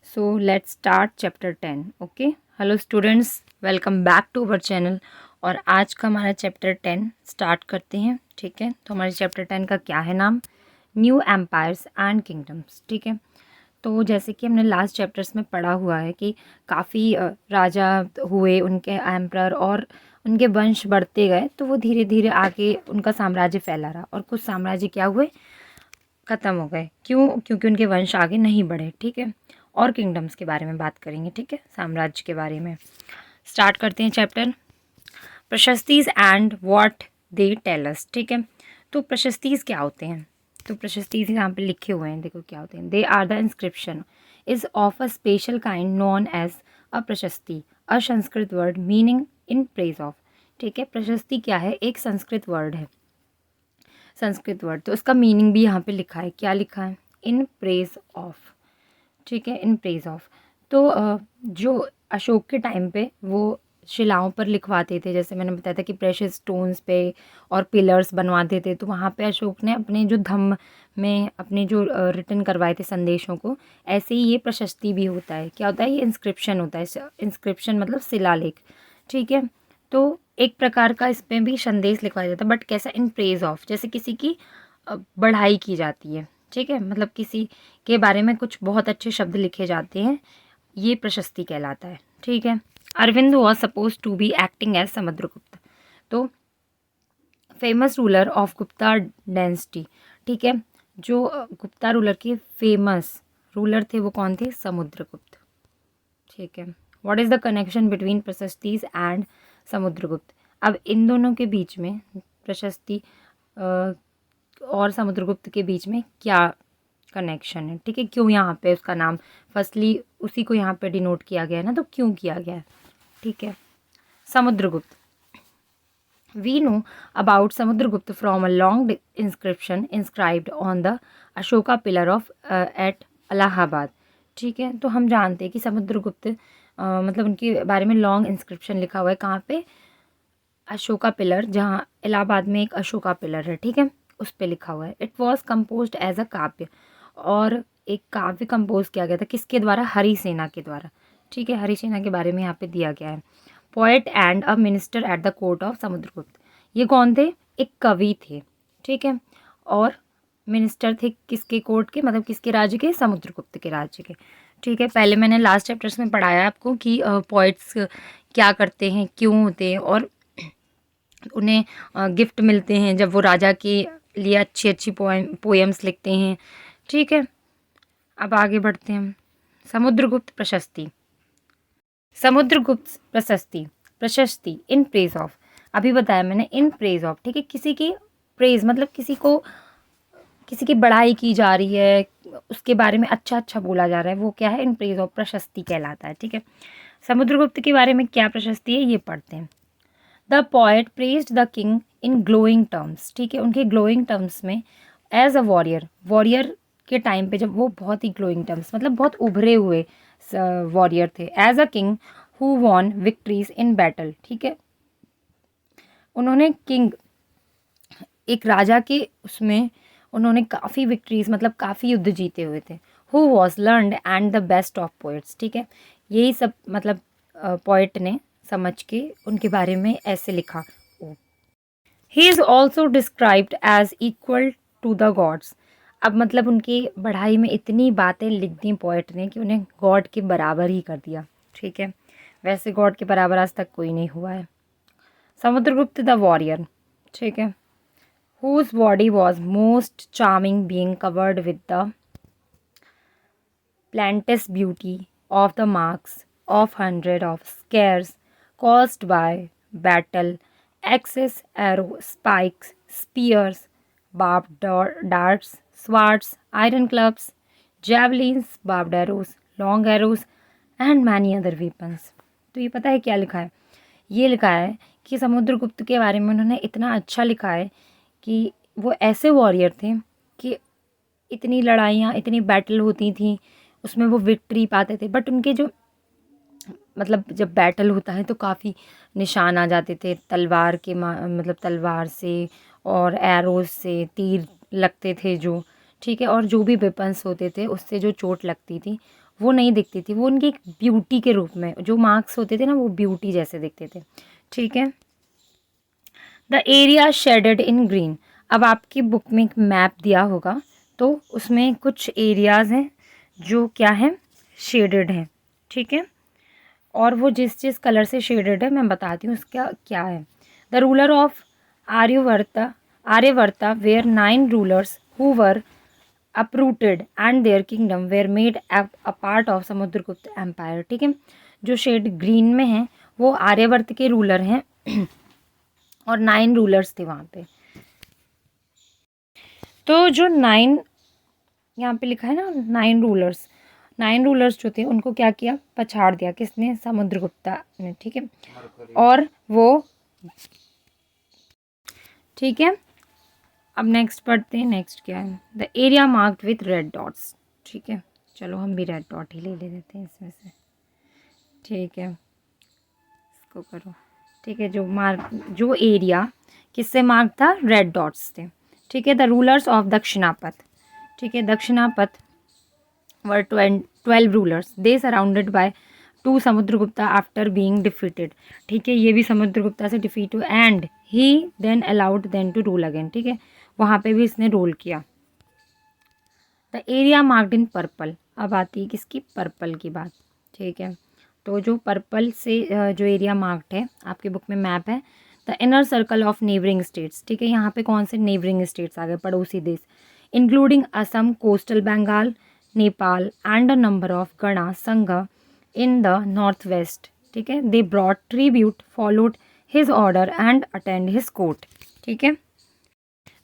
So let's start chapter 10. Okay. Hello students, welcome back to our channel. और आज का हमारा चैप्टर 10 स्टार्ट करते हैं. ठीक है, तो हमारे चैप्टर 10 का क्या है नाम? New empires and kingdoms. ठीक है, तो जैसे कि हमने लास्ट चैप्टर्स में पढ़ा हुआ है कि काफ़ी राजा हुए, उनके एम्प्रर, और उनके वंश बढ़ते गए, तो वो धीरे धीरे आगे उनका साम्राज्य फैला रहा और कुछ साम्राज्य क्या हुए, ख़त्म हो गए. क्यों? क्योंकि उनके वंश आगे नहीं बढ़े. ठीक है, और किंगडम्स के बारे में बात करेंगे. ठीक है, साम्राज्य के बारे में. स्टार्ट करते हैं chapter. Prashastis and what they tell us. ठीक है, तो प्रशस्तीज क्या होते हैं? तो प्रशस्तीज यहाँ पे लिखे हुए हैं, देखो क्या होते हैं. They are the inscription is of a special kind known as a prashasti, a Sanskrit word meaning in praise of. ठीक है, प्रशस्ति क्या है? एक संस्कृत वर्ड है, संस्कृत वर्ड. तो उसका मीनिंग भी यहाँ पे लिखा है. क्या लिखा है? इन प्रेज ऑफ. ठीक है, इन प्रेज ऑफ. तो जो अशोक के टाइम पे वो शिलाओं पर लिखवाते थे, जैसे मैंने बताया था कि प्रेशियस स्टोन्स पे और पिलर्स बनवाते थे, तो वहाँ पे अशोक ने अपने जो धम्म में अपने जो रिटन करवाए थे संदेशों को, ऐसे ही ये प्रशस्ति भी होता है. क्या होता है? ये इंस्क्रिप्शन होता है. इंस्क्रिप्शन मतलब शिलालेख. ठीक है, तो एक प्रकार का इसमें भी संदेश लिखवाया जाता है, बट कैसा? इन प्रेज ऑफ, जैसे किसी की बढ़ाई की जाती है. ठीक है, मतलब किसी के बारे में कुछ बहुत अच्छे शब्द लिखे जाते हैं, ये प्रशस्ति कहलाता है. ठीक है, Arvind was supposed to be acting as Samudragupta. तो famous ruler of Gupta dynasty. ठीक है, जो गुप्ता रूलर के फेमस रूलर थे वो कौन थे? समुद्रगुप्त. ठीक है, what is the connection between prashastis and Samudragupta? अब इन दोनों के बीच में, प्रशस्ति और समुद्रगुप्त के बीच में क्या कनेक्शन है? ठीक है, क्यों यहाँ पे उसका नाम फर्स्टली उसी को यहाँ पे डिनोट किया गया है ना, तो क्यों किया गया है? ठीक है, Samudragupta. We know about Samudragupta from a long inscription inscribed on the Ashoka pillar of at Allahabad. ठीक है, तो हम जानते हैं कि समुद्रगुप्त मतलब उनके बारे में लॉन्ग इंस्क्रिप्शन लिखा हुआ है. कहाँ पे? अशोका पिलर, जहाँ इलाहाबाद में एक अशोका पिलर है. ठीक है, उस पर लिखा हुआ है. It was composed as a kavya, और एक काव्य कंपोज किया गया था. किसके द्वारा? हरिसेना के द्वारा. ठीक है, हरिसेना के बारे में यहाँ पे दिया गया है. Poet and a minister at the court of Samudragupta. ये कौन थे? एक कवि थे. ठीक है, और मिनिस्टर थे किसके कोर्ट के? मतलब किसके राज्य के? समुद्रगुप्त के राज्य के. ठीक है, पहले मैंने लास्ट चैप्टर्स में पढ़ाया आपको कि पोइट्स क्या करते हैं, क्यों होते हैं, और उन्हें गिफ्ट मिलते हैं जब वो राजा के लिए अच्छी अच्छी पोएम्स लिखते हैं. ठीक है, अब आगे बढ़ते हैं. समुद्रगुप्त प्रशस्ति. समुद्रगुप्त प्रशस्ति, प्रशस्ति इन प्रेज ऑफ. अभी बताया मैंने, इन प्रेज ऑफ. ठीक है, किसी की प्रेज मतलब किसी की बड़ाई की जा रही है, उसके बारे में अच्छा अच्छा बोला जा रहा है, वो क्या है? इन प्रेज ऑफ, प्रशस्ति कहलाता है. ठीक है, समुद्रगुप्त के बारे में क्या प्रशस्ति है, ये पढ़ते हैं. The poet praised the king in glowing terms. ठीक है, उनके ग्लोइंग टर्म्स में एज अ वॉरियर, वॉरियर के टाइम पे जब वो बहुत ही ग्लोइंग टर्म्स मतलब बहुत उभरे हुए वॉरियर थे. As a king who won victories in battle. ठीक है, उन्होंने किंग, एक राजा के उसमें उन्होंने काफ़ी विक्ट्रीज मतलब काफ़ी युद्ध जीते हुए थे. Who was learned and the best of poets. ठीक है, यही सब मतलब पोइट ने समझ के उनके बारे में ऐसे लिखा. He is also described as equal to the gods. अब मतलब उनकी बढ़ाई में इतनी बातें लिख दी पोइट ने कि उन्हें गॉड के बराबर ही कर दिया. ठीक है, वैसे गॉड के बराबर आज तक कोई नहीं हुआ है. Samudragupta the warrior. ठीक है, whose body was most charming, being covered with the plenteous beauty of the marks of hundred of scars caused by battle, axes, arrows, spikes, spears, barbed darts, swords, iron clubs, javelins, barbed arrows, long arrows, and many other weapons. तो ये पता है क्या लिखा है? ये लिखा है कि समुद्रगुप्त के बारे में उन्होंने इतना अच्छा लिखा है कि वो ऐसे वॉरियर थे कि इतनी लड़ाइयाँ, इतनी बैटल होती थी, उसमें वो विक्ट्री पाते थे. बट उनके जो मतलब जब बैटल होता है तो काफ़ी निशान आ जाते थे तलवार के मतलब तलवार से और एरोज से तीर लगते थे जो. ठीक है, और जो भी वेपन्स होते थे उससे जो चोट लगती थी वो नहीं दिखती थी, वो उनकी एक ब्यूटी के रूप में, जो मार्क्स होते थे ना वो ब्यूटी जैसे दिखते थे, ठीक है। The area shaded in green, अब आपकी बुक में एक मैप दिया होगा तो उसमें कुछ एरियाज़ हैं जो क्या है, शेडेड हैं, ठीक है। और वो जिस जिस कलर से शेडेड है मैं बताती हूँ उसका क्या है। The ruler of Aryavarta Aryavarta were 9 rulers who were uprooted and their kingdom were made a part of Samudragupta empire, ठीक है। जो शेड ग्रीन में है वो आर्यवर्त के रूलर हैं और 9 रूलर्स थे वहाँ पे। तो जो 9 यहाँ पे लिखा है ना, 9 रूलर्स जो थे उनको क्या किया, पछाड़ दिया, किसने, समुद्रगुप्ता ने, ठीक है। और वो, ठीक है। अब नेक्स्ट पढ़ते हैं, नेक्स्ट क्या है, the area marked with red dots, ठीक है। चलो हम भी रेड डॉट ही ले लेते हैं इसमें से, ठीक है, इसको करो, ठीक है। जो एरिया किससे मार्क था, रेड डॉट्स थे, ठीक है। द रूलर्स ऑफ दक्षिणापथ, ठीक है, Dakshinapatha were 12 rulers, they surrounded by 2 Samudragupta after being defeated, ठीक है। ये भी समुद्रगुप्ता से डिफीट हुए and he then allowed then to rule again, ठीक है, वहाँ पे भी इसने रोल किया। The area marked in purple, अब आती है किसकी, पर्पल की बात, ठीक है। तो जो पर्पल से जो एरिया मार्क्ड है आपके बुक में मैप है, the inner circle of neighbouring states, ठीक है। यहाँ पे कौन से नेबरिंग स्टेट्स आ गए, पड़ोसी देश, including Assam, coastal Bengal, Nepal and a number of gana sangha in the north west, ठीक है। They brought tribute, followed his order and attend his court, ठीक है।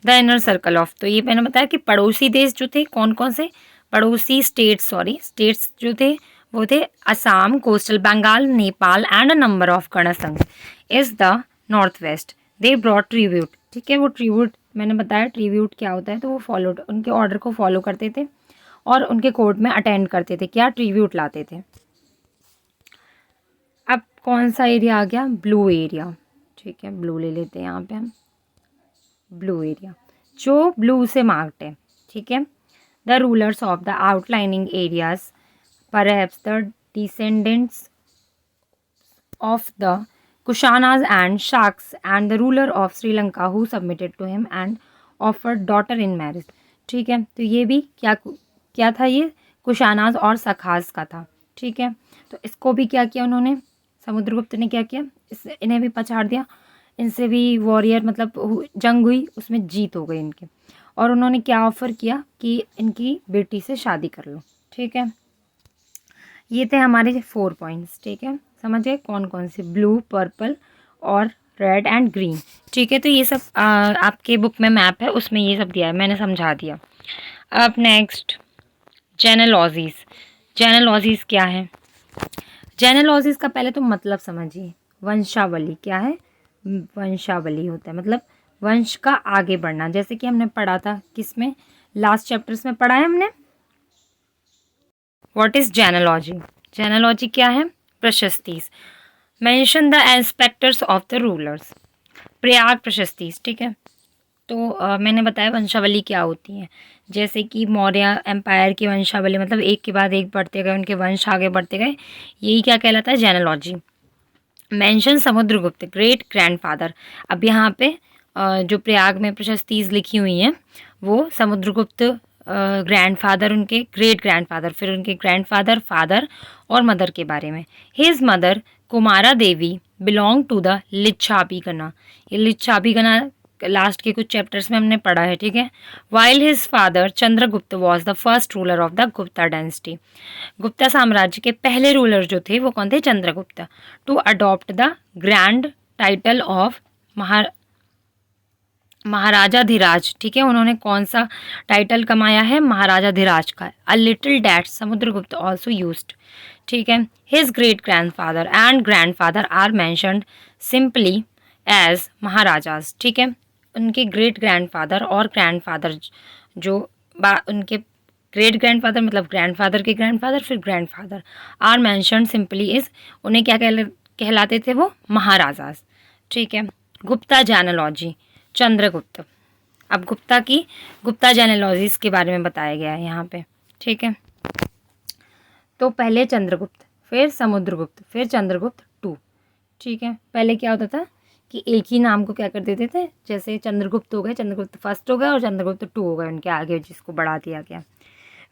द इनर सर्कल ऑफ, तो ये मैंने बताया कि पड़ोसी देश जो थे कौन कौन से, पड़ोसी स्टेट्स जो थे वो थे Assam, coastal Bengal, Nepal and a number of gana sangha is the north west, they brought tribute, ठीक है। वो ट्रिब्यूट मैंने बताया, ट्रिब्यूट क्या होता है, तो वो फॉलोड, उनके ऑर्डर को फॉलो करते थे और उनके कोर्ट में अटेंड करते थे, क्या, ट्रिब्यूट लाते थे। अब कौन सा एरिया आ गया, ब्लू एरिया, ठीक है, ब्लू ले लेते हैं यहाँ पे हम, ब्लू एरिया जो ब्लू से मार्क्ड है, ठीक है। The rulers of the outlining areas, perhaps the descendants of the Kushanas and Shakas and the ruler of Sri Lanka who submitted to him and offered daughter in marriage, ठीक है। तो ये भी क्या था, ये कुशानाज और सखाज का था, ठीक है। तो इसको भी क्या किया उन्होंने, समुद्रगुप्त ने क्या किया, इन्हें भी पछाड़ दिया, इनसे भी वॉरियर मतलब जंग हुई, उसमें जीत हो गई इनकी, और उन्होंने क्या ऑफ़र किया कि इनकी बेटी से शादी कर लो, ठीक है। ये थे हमारे 4 पॉइंट्स, ठीक है, समझ गए कौन कौन से, ब्लू, पर्पल और रेड एंड ग्रीन, ठीक है। तो ये सब आपके बुक में मैप है, उसमें ये सब दिया है, मैंने समझा दिया। अब नेक्स्ट, जेनेलॉजीज़ क्या है, जेनेलॉजीज़ का पहले तो मतलब समझिए, वंशावली क्या है, वंशावली होता है मतलब वंश का आगे बढ़ना, जैसे कि हमने पढ़ा था किसमें, लास्ट चैप्टर्स में पढ़ा है हमने, व्हाट इज जेनेलॉजी, जेनेलॉजी क्या है, prashastis, mention the aspects of the rulers, Prayag prashastis, ठीक है। तो मैंने बताया वंशावली क्या होती है, जैसे कि मौर्य एम्पायर की वंशावली, मतलब एक के बाद एक बढ़ते गए, उनके वंश आगे बढ़ते गए, यही क्या कहलाता है, जेनेलॉजी। मेंशन समुद्रगुप्त, ग्रेट ग्रैंडफादर, अब यहाँ पे जो प्रयाग में प्रशस्तीज लिखी हुई हैं वो समुद्रगुप्त ग्रैंडफादर, उनके ग्रेट ग्रैंडफादर, फिर उनके ग्रैंडफादर, फादर और मदर के बारे में। His mother Kumara Devi belong to the Lichchhavi gana, ये लिच्छावी गणा लास्ट के कुछ चैप्टर्स में हमने पढ़ा है, ठीक है। While his father Chandragupta was the first ruler of the Gupta dynasty, Gupta साम्राज्य के पहले रूलर जो थे वो कौन थे, Chandragupta. To adopt the grand title of Maharajadhiraj, ठीक है, उन्होंने कौन सा टाइटल कमाया है, महाराजाधिराज का। A little that Samudragupta also used, ठीक है। His great grandfather and grandfather are mentioned simply as maharajas, ठीक है। उनके ग्रेट ग्रैंडफादर और ग्रैंडफादर जो उनके ग्रेट ग्रैंडफादर मतलब ग्रैंडफादर के ग्रैंडफादर फिर grandfather are mentioned simply as, उन्हें क्या कहलाते थे वो, महाराजाज, ठीक है। गुप्ता जेनेलॉजी, चंद्रगुप्त, अब गुप्ता जेनेलॉजीज के बारे में बताया गया है यहाँ पे, ठीक है। तो पहले चंद्रगुप्त, फिर समुद्रगुप्त, फिर चंद्रगुप्त टू। ठीक है, पहले क्या होता था कि एक ही नाम को क्या कर देते थे, जैसे चंद्रगुप्त हो गए, चंद्रगुप्त फर्स्ट हो गए और चंद्रगुप्त टू हो गए, उनके आगे जिसको बढ़ा दिया गया।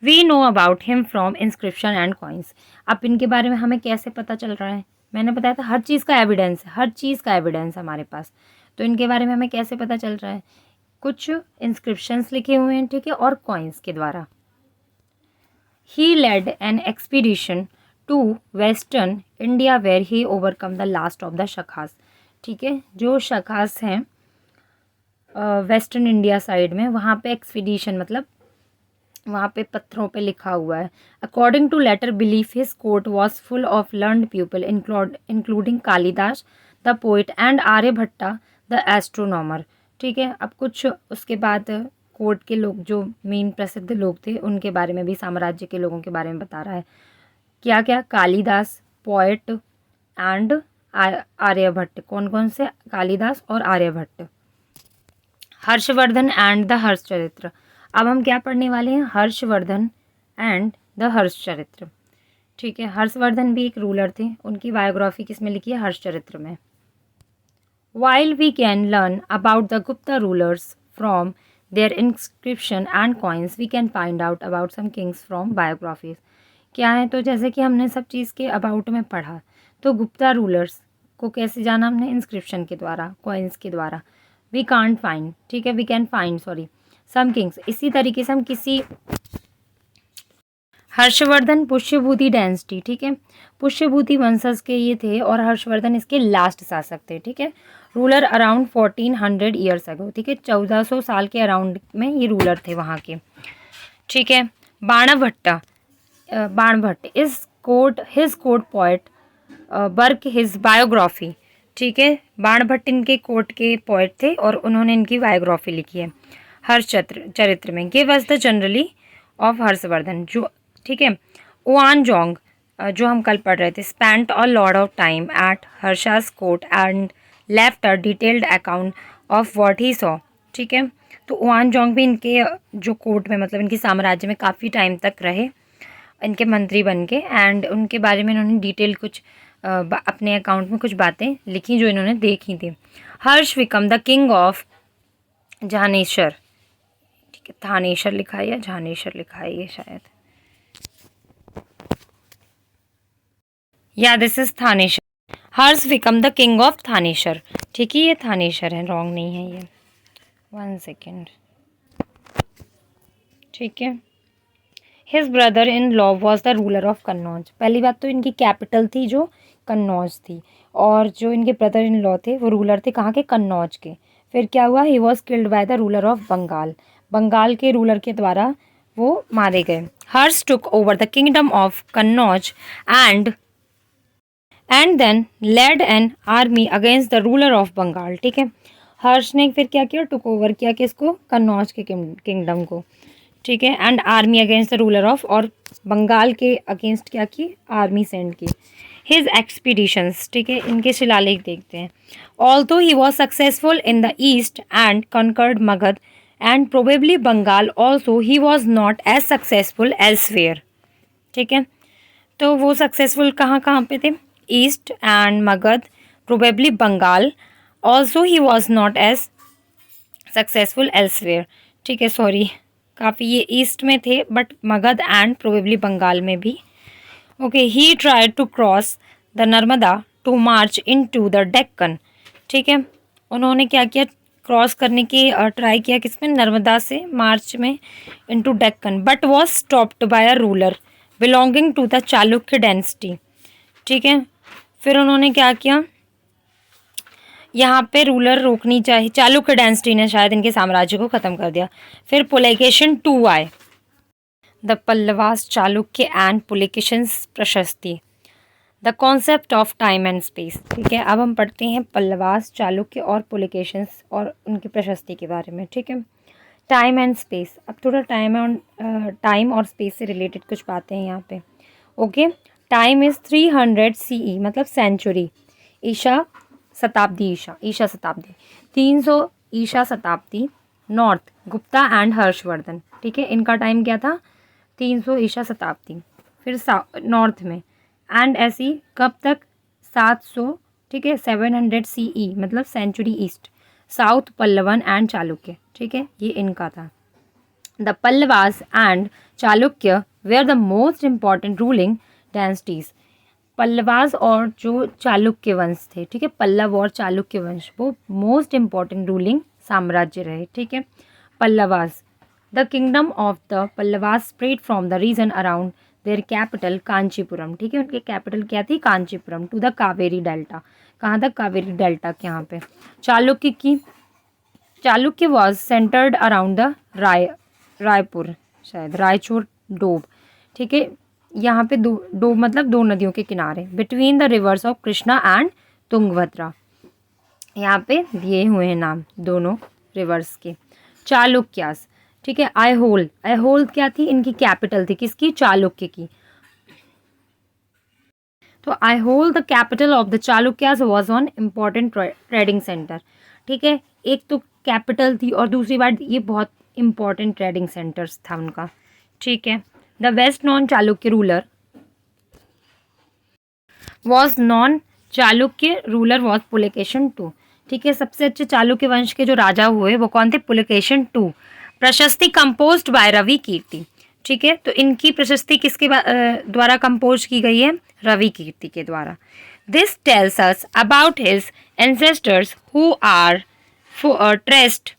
We know about him from inscription and coins. अब इनके बारे में हमें कैसे पता चल रहा है, मैंने बताया था हर चीज़ का एविडेंस है, हर चीज़ का एविडेंस हमारे पास। तो इनके बारे में हमें कैसे पता चल रहा है, कुछ इंस्क्रिप्शंस लिखे हुए हैं, ठीक है, और कॉइन्स के द्वारा। He led an expedition to western India where he overcame the last of the Shakas. ठीक है, जो शखास हैं वेस्टर्न इंडिया साइड में, वहाँ पे एक्सपीडिशन मतलब वहाँ पे पत्थरों पे लिखा हुआ है। According to later belief his court was full of learned people including Kalidasa the poet and Aryabhata the astronomer. ठीक है, अब कुछ उसके बाद कोर्ट के लोग जो मेन प्रसिद्ध लोग थे उनके बारे में भी, साम्राज्य के लोगों के बारे में बता रहा है। क्या क्या, कालिदास, पोइट एंड आर्यभट्ट। कौन कौन से, कालिदास और आर्यभट्ट। Harshavardhana and the Harshacharita. अब हम क्या पढ़ने वाले हैं, हर्षवर्धन एंड द हर्षचरित्र। ठीक है, हर्षवर्धन भी एक रूलर थे, उनकी बायोग्राफी किस में लिखी है, हर्षचरित्र में। While we can learn about the Gupta rulers from their inscription and coins, we can find out about some kings from biographies. क्या है, तो जैसे कि हमने सब चीज़ के अबाउट में पढ़ा, तो गुप्ता रूलर्स को कैसे जाना हमने, इंस्क्रिप्शन के द्वारा, कॉइन्स के द्वारा। वी कांट फाइंड, ठीक है, we can find sorry some kings. इसी तरीके से हम किसी, हर्षवर्धन पुष्यभूति डायनेस्टी, ठीक है, पुष्यभूति वंशज के ये थे और हर्षवर्धन इसके लास्ट शासक थे। ठीक है, रूलर अराउंड 1400 ईयर्स अगो। ठीक है, 1400 साल के अराउंड में ये रूलर थे वहाँ के। ठीक है, Banabhatta is quote his court poet work his biography. ठीक है, बाणभट्ट इनके कोर्ट के पोइट थे और उन्होंने इनकी बायोग्राफी लिखी है हर्षचरित्र में। Give us the generally of Harshvardhan, जो, ठीक है, ओआन जोंग जो हम कल पढ़ रहे थे, spent a lot of time at Harsha's court and left a detailed account of what he saw. ठीक है, तो ओआन जोंग भी इनके जो कोर्ट में, मतलब इनके साम्राज्य में काफ़ी टाइम तक रहे, इनके मंत्री बन के, एंड उनके बारे में इन्होंने डिटेल कुछ अपने अकाउंट में कुछ बातें लिखी जो इन्होंने देखी थी। हर्ष बिकम द किंग ऑफ झानेश्वर। ठीक है, थानेश्वर लिखा है या झानेश्वर लिखा है ये शायद, या this is Thaneshwar. Harsh become the king of Thaneshwar. ठीक है, ये थानेश्वर है, रॉन्ग नहीं है ये, 1 सेकेंड। ठीक है, his brother in law was the ruler of Kannauj. पहली बात तो इनकी कैपिटल थी जो कन्नौज थी, और जो इनके ब्रदर इन लॉ थे वो रूलर थे कहाँ के, कन्नौज के। फिर क्या हुआ, he was killed by the ruler of Bengal. Bengal के रूलर के द्वारा वो मारे गए। Harsha took over the kingdom of Kannauj and then led an army against the ruler of Bengal. ठीक है, हर्ष ने फिर क्या किया, टुक ओवर किया किसको, कन्नौज के किंगडम को। ठीक है, and army against the ruler of, और बंगाल के अगेंस्ट क्या की, आर्मी सेंड की। हिज एक्सपीडिशंस, ठीक है, इनके शिलालेख देखते हैं। Although he was successful in the east and conquered Magadha and probably Bengal also, he was not as successful elsewhere. ठीक है, तो वो सक्सेसफुल कहाँ कहाँ पे थे, east and Magadha, probably Bengal, also he was not as successful elsewhere. ठीक है, सॉरी, काफ़ी ये ईस्ट में थे but Magadha and probably Bengal में भी। Okay, he tried to cross the Narmada to march in to the Deccan. ठीक है, उन्होंने क्या किया, क्रॉस करने की ट्राई किया किसमें, नर्मदा से मार्च में into Deccan, but was stopped by a ruler belonging to the Chalukya dynasty. ठीक है, फिर उन्होंने क्या किया, यहाँ पे रूलर रोकनी चाहिए, चालुक्य डायनेस्टी ने शायद इनके साम्राज्य को ख़त्म कर दिया। फिर पुलकेशिन 2 आए, द पल्लवास, चालुक्य एंड पुलकेशिन्स प्रशस्ति, the concept of time and space. ठीक है, अब हम पढ़ते हैं पल्लवास, चालुक्य और पुलकेशिन्स और उनकी प्रशस्ति के बारे में। ठीक है, टाइम एंड स्पेस, अब थोड़ा टाइम और स्पेस से रिलेटेड कुछ बातें हैं यहाँ पे। ओके, टाइम इज़ 300 CE, मतलब सेंचुरी, ईशा शताब्दी, ईशा शताब्दी, 300 ईशा शताब्दी, नॉर्थ गुप्ता एंड हर्षवर्धन। ठीक है, इनका टाइम क्या था, 300 ईशा शताब्दी। फिर नॉर्थ में, एंड ऐसी कब तक 700, ठीक है, 700 CE मतलब century east, south Pallavan and Chalukya, ठीक है, ये इनका था। The Pallavas and Chalukya were the most important ruling dynasties. Pallavas और जो चालुक्य वंश थे, ठीक है, पल्लव और चालुक्य वंश वो मोस्ट इम्पॉर्टेंट रूलिंग साम्राज्य रहे, ठीक है। Pallavas, the kingdom of the Pallavas spread from the region around their capital Kanchipuram, ठीक है, उनकी कैपिटल क्या थी, Kanchipuram, to the Kaveri delta, कहाँ तक, कावेरी डेल्टा के यहाँ पे। Chalukya was centred around the Raipur, शायद रायचूर डोब, ठीक है, यहाँ पे दो मतलब दो नदियों के किनारे, between the reverse of Krishna and Tungabhadra, यहाँ पे दिए हुए हैं नाम दोनों रिवर्स के। चालुक्यास, ठीक है, आईहोल क्या थी, इनकी कैपिटल थी, किसकी, चालुक्य की। तो Aihole the capital of the Chalukyas was on important trading centre, ठीक है, एक तो कैपिटल थी और दूसरी बात ये बहुत इम्पॉर्टेंट ट्रेडिंग सेंटर्स था उनका, ठीक है। The best non Chalukya ruler was Pulakeshin II, ठीक है, सबसे अच्छे चालुक्य वंश के जो राजा हुए वो कौन थे, पुलकेशन II। प्रशस्ति कंपोज्ड बाय रवि कीर्ति, ठीक है, तो इनकी प्रशस्ति किसके द्वारा कंपोज की गई है, रवि कीर्ति के द्वारा। This tells us about his ancestors who are traced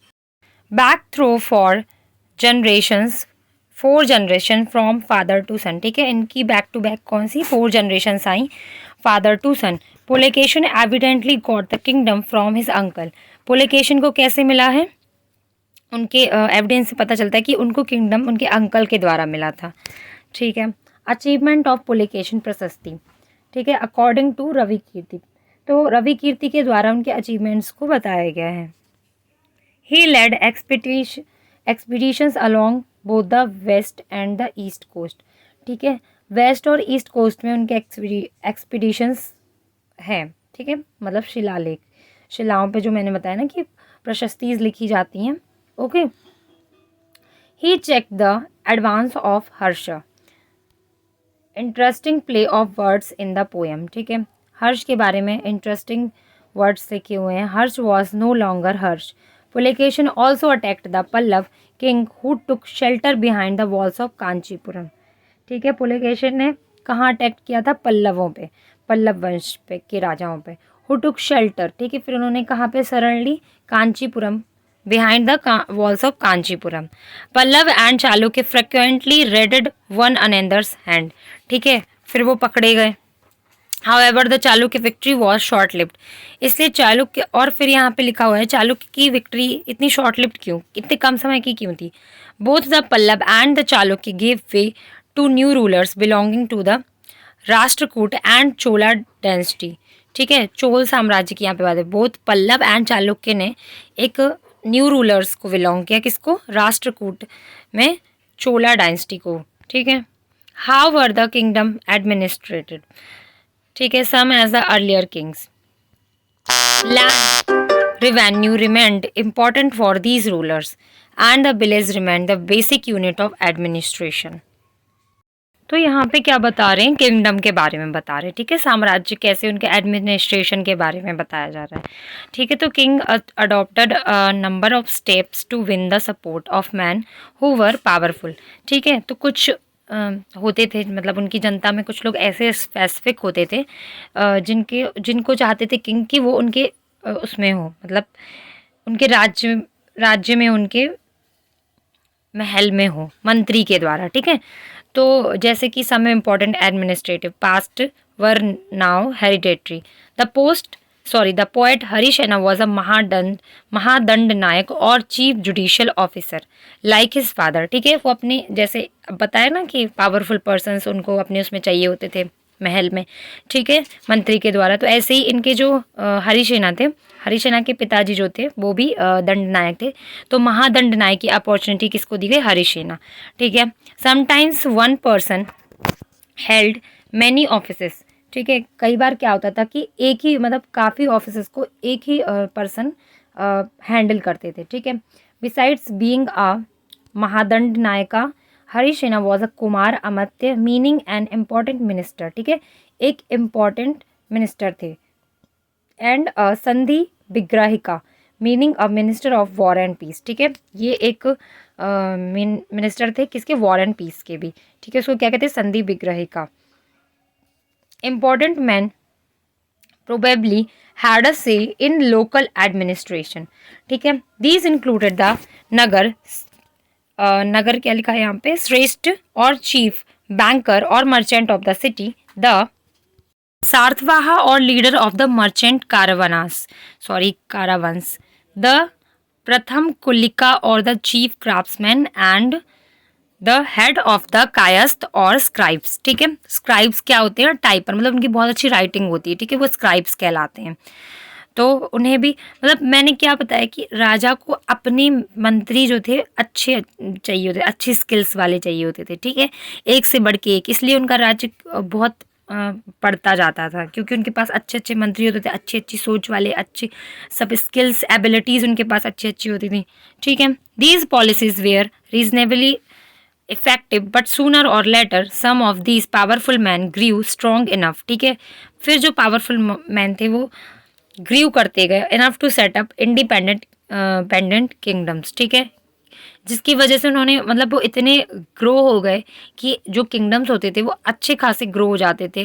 back through four generations, 4 generation from father to son, ठीक है, इनकी बैक टू बैक कौन सी 4 जनरेशंस आई, father to son. Pulakeshin evidently got the kingdom from his uncle, Pulakeshin को कैसे मिला है, उनके एविडेंस से पता चलता है कि उनको किंगडम उनके अंकल के द्वारा मिला था, ठीक है। अचीवमेंट ऑफ पुलकेशन प्रशस्ति, ठीक है, अकॉर्डिंग टू रवि कीर्ति, तो रवि कीर्ति के द्वारा उनके अचीवमेंट्स को बताया गया है। He led expeditions along both the west and the east coast, ठीक है, वेस्ट और ईस्ट कोस्ट में उनके एक्सपीडिशंस हैं, ठीक है, मतलब शिलाओं पे जो मैंने बताया ना कि प्रशस्तियाँ लिखी जाती हैं, okay. He check the advance of Harsha, interesting play of words in the poem, ठीक है, हर्ष के बारे में इंटरेस्टिंग वर्ड्स लिखे हुए हैं। Harsha was no longer Harsha. Pulakeshin also attacked the Pallava king who took shelter behind the walls of Kanchipuram, ठीक है, पुलकेशन ने कहाँ अटैक किया था, पल्लवों पे, पल्लव वंश पे के राजाओं पे। हु टुक शेल्टर, ठीक है, फिर उन्होंने कहाँ पे शरण ली, Kanchipuram, behind the walls of Kanchipuram. Pallava and Chalukya frequently raided one another's hand, ठीक है, फिर वो पकड़े गए। However the Chalukya victory was short lived, इसलिए चालुक्य, और फिर यहाँ पे लिखा हुआ है चालुक्य की विक्ट्री इतनी शॉर्ट लिव्ड क्यों, इतने कम समय की क्यों थी। Both the Pallava and the Chalukya give way to new rulers belonging to the Rashtrakuta and Chola dynasty, ठीक है, चोल साम्राज्य की यहाँ पे बात है। बोथ पल्लव एंड चालुक्य ने एक न्यू रूलर्स को बिलोंग किया, किसको, राष्ट्रकूट में चोला डायनेस्टी को, ठीक है। How were the kingdom administered, ठीक है, same as the earlier kings. Land revenue remained important for these rulers and the village remained the basic unit of administration. तो यहाँ पे क्या बता रहे हैं, किंगडम के बारे में बता रहे हैं, ठीक है, साम्राज्य कैसे, उनके एडमिनिस्ट्रेशन के बारे में बताया जा रहा है, ठीक है। तो king adopted number of steps to win the support of man who were powerful, ठीक है, तो कुछ होते थे, मतलब उनकी जनता में कुछ लोग ऐसे स्पेसिफिक होते थे जिनको चाहते थे किंग कि वो उनके उसमें हो, मतलब उनके राज्य में, उनके महल में हो, मंत्री के द्वारा, ठीक है। तो जैसे कि some important administrative posts were now hereditary. The poet Harisena was a Mahadandanayaka और chief judicial officer like his father, ठीक है, वो अपने जैसे बताया ना कि पावरफुल पर्सन्स उनको अपने उसमें चाहिए होते थे महल में, ठीक है, मंत्री के द्वारा। तो ऐसे ही इनके जो हरिसेना थे, हरिसेना के पिताजी जो थे वो भी दंड नायक थे, तो महादंड नायक की अपॉर्चुनिटी किसको दी गई, हरिसेना, ठीक है। Sometimes one person held many offices, ठीक है, कई बार क्या होता था कि एक ही, मतलब काफ़ी ऑफिसेस को एक ही पर्सन हैंडल करते थे, ठीक है। Besides being a Mahadandanayaka, Harisena was a Kumaramatya meaning an important minister, ठीक है, एक इम्पॉर्टेंट मिनिस्टर थे। And Sandhivigrahika meaning a minister of war and peace, ठीक है, ये एक मिनिस्टर थे किसके, वॉर एंड पीस के भी, ठीक है, उसको क्या कहते हैं, Sandhivigrahika. Important man probably had a say in local administration, ठीक है। These included the नगर, नगर क्या लिखा है यहाँ पे, श्रेष्ठ और चीफ बैंकर और merchant of the city, the sarthavaha और leader of the merchant caravans, the prathama kulika और the chief craftsman and the head of the kayastha और स्क्राइब्स, ठीक है। स्क्राइब्स क्या होते हैं, टाइपर, मतलब उनकी बहुत अच्छी राइटिंग होती है, ठीक है, वो स्क्राइब्स कहलाते हैं। तो उन्हें भी, मतलब मैंने क्या बताया कि राजा को अपने मंत्री जो थे अच्छे चाहिए होते, अच्छी स्किल्स वाले चाहिए होते थे, ठीक है, एक से बढ़ के एक, इसलिए उनका राज्य बहुत बढ़ता जाता था, क्योंकि उनके पास अच्छे अच्छे मंत्री होते थे, अच्छी अच्छी सोच वाले, अच्छी सब स्किल्स एबिलिटीज़ उनके पास अच्छी अच्छी होती थी, ठीक है। These policies were reasonably effective but sooner or later some of these powerful men grew strong enough, ठीक है, फिर जो पावरफुल मैन थे वो ग्रीव करते गए enough to set up independent kingdoms, ठीक है, जिसकी वजह से उन्होंने, मतलब वो इतने ग्रो हो गए कि जो किंगडम्स होते थे वो अच्छे खासे ग्रो हो जाते थे,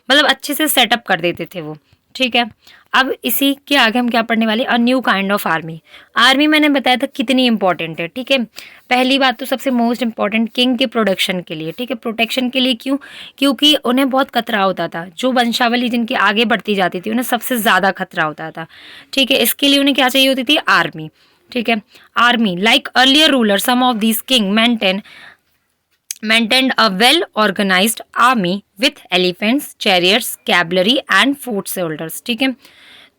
मतलब अच्छे से सेटअप कर देते थे वो, ठीक है। अब इसी के आगे हम क्या पढ़ने वाले, a new kind of army. Army मैंने बताया था कितनी इंपॉर्टेंट है, ठीक है। पहली बात तो सबसे मोस्ट इंपॉर्टेंट किंग के प्रोडक्शन के लिए, ठीक है, प्रोटेक्शन के लिए, क्यों, क्योंकि उन्हें बहुत खतरा होता था, जो वंशावली जिनकी आगे बढ़ती जाती थी उन्हें सबसे ज़्यादा खतरा होता था, ठीक है, इसके लिए उन्हें क्या चाहिए होती थी, आर्मी, ठीक है। Army like earlier ruler some of this king maintained a well-organized army with elephants, chariots, cavalry and foot soldiers, ठीक है।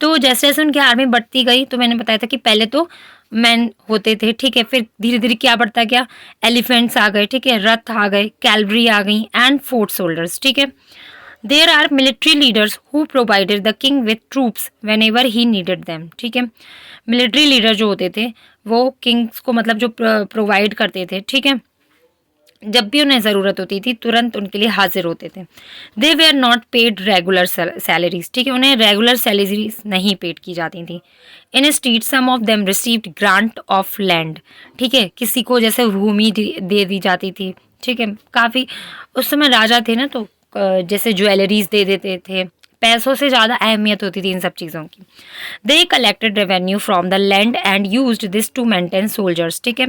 तो जैसे जैसे उनकी आर्मी बढ़ती गई, तो मैंने बताया था कि पहले तो मैन होते थे, ठीक है, फिर धीरे धीरे क्या बढ़ता गया, एलिफेंट्स आ गए, ठीक है, रथ आ गए, कैवलरी आ गई एंड फोर्ट सोल्जर्स, ठीक है। There are military leaders who provided the king with troops whenever he needed them, ठीक है। मिलिट्री लीडर जो होते थे वो किंग्स को, मतलब जो प्रोवाइड करते थे, ठीक है, जब भी उन्हें ज़रूरत होती थी तुरंत उनके लिए हाजिर होते थे। They were not paid regular salaries, ठीक है, उन्हें रेगुलर सैलरीज नहीं पेड की जाती थी। Instead some of them received grant of land, ठीक है, किसी को जैसे भूमि दे दी जाती थी, ठीक है, काफ़ी उस समय राजा थे ना, तो जैसे ज्वेलरीज दे देते थे, पैसों से ज़्यादा अहमियत होती थी इन सब चीज़ों की। They collected revenue from the land and used this to maintain soldiers, ठीक है,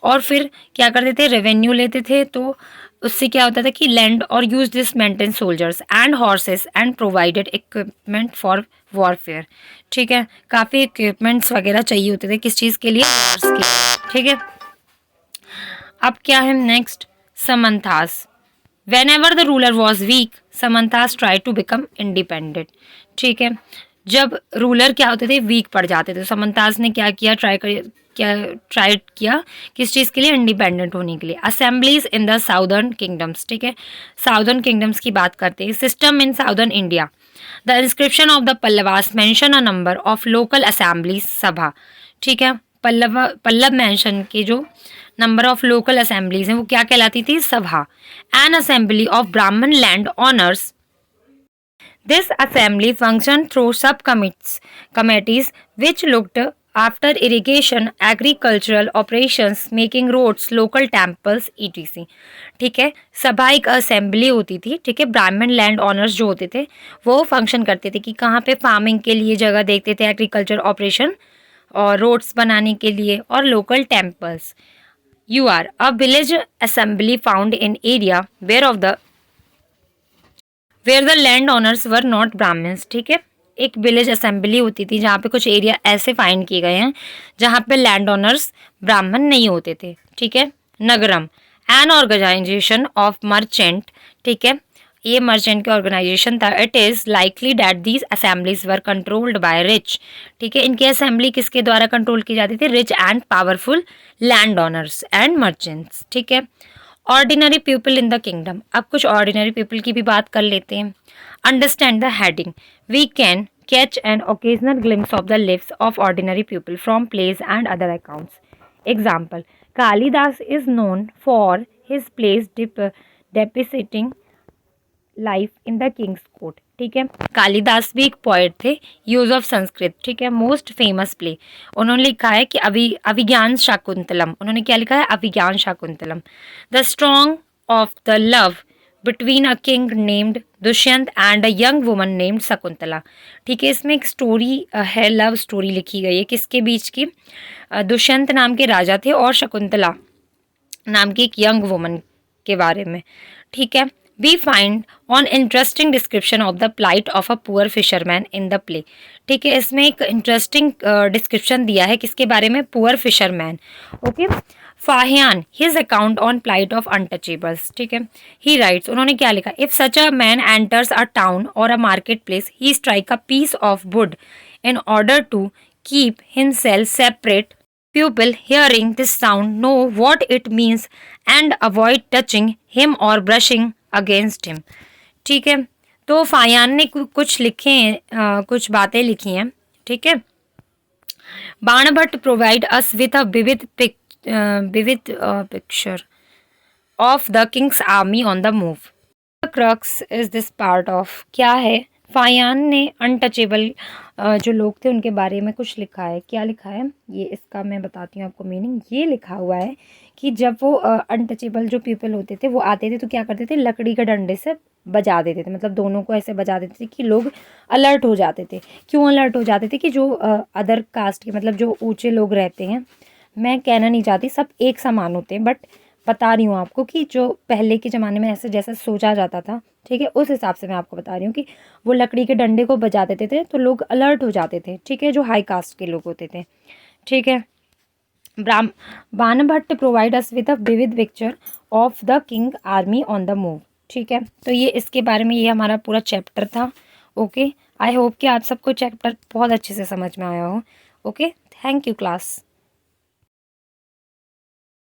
और फिर क्या करते थे, रेवेन्यू लेते थे, तो उससे क्या होता था कि लैंड और use this maintain soldiers and horses and provided equipment for warfare, ठीक है, काफ़ी इक्विपमेंट्स वगैरह चाहिए होते थे, किस चीज़ के लिए, वॉर्स के लिए, ठीक है। अब क्या है next, समंथास। Whenever the ruler was weak, Samanthas tried to become independent, ठीक है, जब रूलर क्या होते थे, वीक पड़ जाते थे, समंताज ने क्या किया, ट्राई किया किस चीज़ के लिए, इंडिपेंडेंट होने के लिए। Assemblies in the southern kingdoms, ठीक है, साउदर्न किंगडम्स की बात करते हैं। System in southern India, the inscription of the Pallavas mention a number of local assemblies, सभा, ठीक है, पल्लव मेंशन के जो नंबर ऑफ लोकल असेंबलीज हैं वो क्या कहलाती थी, सभा। एन असेंबली ऑफ ब्राह्मण land owners, this assembly function through सब committees which looked after irrigation, agricultural operations, making roads, local temples, etc, ठीक है। सभा एक असेंबली होती थी, ठीक है, ब्राह्मण लैंड ऑनर्स जो होते थे वो फंक्शन करते थे कि कहाँ पे फार्मिंग के लिए जगह देखते थे, एग्रीकल्चर ऑपरेशन और रोड्स बनाने के लिए, और local temples. You are a village assembly found in area where the landowners were not Brahmins, ठीक है, एक विलेज असेंबली होती थी जहाँ पे कुछ एरिया ऐसे फाइंड किए गए हैं जहाँ पे लैंड ओनर्स ब्राह्मण नहीं होते थे, ठीक है। नगरम, एन ऑर्गेनाइजेशन ऑफ मर्चेंट, ठीक है, ये मर्चेंट का ऑर्गेनाइजेशन था। It is likely that these assemblies were controlled by rich, ठीक है, इनकी असेंबली किसके द्वारा कंट्रोल की जाती थी, rich and powerful land owners and merchants, ठीक है। Ordinary people in the kingdom, अब कुछ ऑर्डिनरी पीपल की भी बात कर लेते हैं। Understand the heading, we can catch an occasional glimpse of the lives of ordinary people from plays and other accounts. Example, Kalidasa is known for his plays depicting life in the king's court. ठीक है, कालिदास भी एक poet थे, use of Sanskrit. ठीक है, most famous play उन्होंने लिखा है कि अभिज्ञान शाकुंतलम। उन्होंने क्या लिखा है? Abhijnana Shakuntalam. The story of the love between a king named Dushyanta and a young woman named Shakuntala. ठीक है, इसमें एक स्टोरी है, लव स्टोरी लिखी गई है किसके बीच की? दुष्यंत नाम के राजा थे और शकुंतला नाम की एक यंग वुमन के बारे में। ठीक है, we find on interesting description of the plight of a poor fisherman in the play. ठीक है, इसमें एक इंटरेस्टिंग डिस्क्रिप्शन दिया है किसके बारे में? Poor fisherman. Okay, Faxian his account on plight of untouchables. ठीक है, ही राइट्स, उन्होंने क्या लिखा? If such a man enters a town और a market place he strike a piece of wood in order to keep himself separate. People hearing this sound know what it means and avoid touching him or brushing against him. ठीक है, तो फायान ने कुछ लिखे हैं, कुछ बातें लिखी हैं। ठीक है, Banabhatta provide us with a vivid picture of the king's army on the move. The crux is this part of, क्या है? फायान ने अनटचेबल जो लोग थे उनके बारे में कुछ लिखा है। क्या लिखा है? ये इसका मैं बताती हूँ आपको मीनिंग। ये लिखा हुआ है कि जब वो अनटचेबल जो पीपल होते थे वो आते थे तो क्या करते थे? लकड़ी के डंडे से बजा देते थे, मतलब दोनों को ऐसे बजा देते थे कि लोग अलर्ट हो जाते थे। क्यों अलर्ट हो जाते थे? कि जो अदर कास्ट के, मतलब जो ऊँचे लोग रहते हैं, मैं कहना नहीं चाहती सब एक समान होते हैं, बट बता रही हूँ आपको कि जो पहले के ज़माने में ऐसे जैसा सोचा जाता था, ठीक है, उस हिसाब से मैं आपको बता रही हूँ कि वो लकड़ी के डंडे को बजा देते थे तो लोग अलर्ट हो जाते थे। ठीक है, जो हाई कास्ट के लोग होते थे। ठीक है, Banabhatta provide us with a vivid picture of the king army on the move. ठीक है, तो ये इसके बारे में ये हमारा पूरा चैप्टर था। ओके, आई होप कि आप सबको चैप्टर बहुत अच्छे से समझ में आया हो। Okay, thank you class.